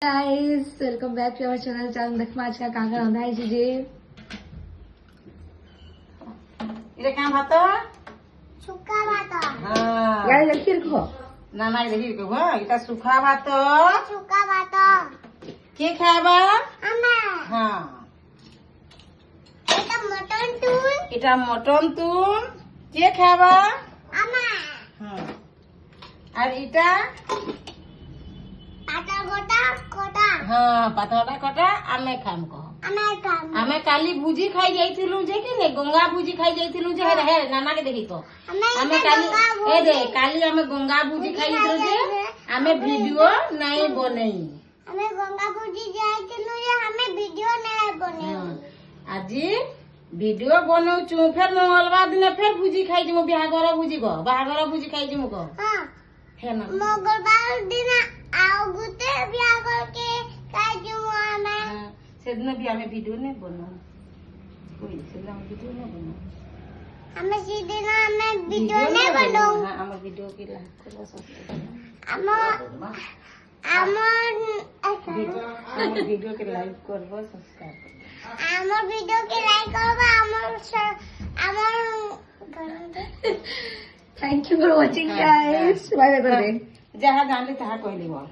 Guys welcome back to our channel. चाल देखमा आज का काका रंधाई छी जे इरे का भात सुखा भात हां यार जल्दी रखो ना ना देखि को हां इटा सुखा भात सुखा भात के खाबा अम्मा हां এটা মটন তুন के खाबा अम्मा हां और इटा পাতা গোটা কোটা हां पातोटा कटा आमे खाम को আমার কাম आमे काली भुजी खाई जाइथिलु जे कि ने गंगा भुजी खाई जाइथिलु जे हे नाना के देखि को आमे काली ए दे काली आमे गंगा भुजी खाई जाइथिलु जे आमे वीडियो नहीं बनई আমি গঙ্গা বুঝি যাইছিলু যে আমি ভিডিও নাই বনে আজি वीडियो बनौचु फिर मंगलवार दिन फिर भुजी खाई जमु बिहागर भुजी गो बाहागर भुजी खाई जमु गो हां है ना मंगलवार दिन आओ गुते बिया करके काजू आमे से दिन भी हमें वीडियो नहीं बनाओ कोई से दिन वीडियो नहीं बनाओ আমি সেদিন আমি ভিডিও নাই বনাও हां हम वीडियो के लाइक करो सब्सक्राइब আমার আমার वीडियो के लाइक करबो सब्सक्राइब আমার ভিডিও কে লাইক করবা আমার thank you for watching guys bye bye कर दे जहाँ जानले तहाँ कहली बोल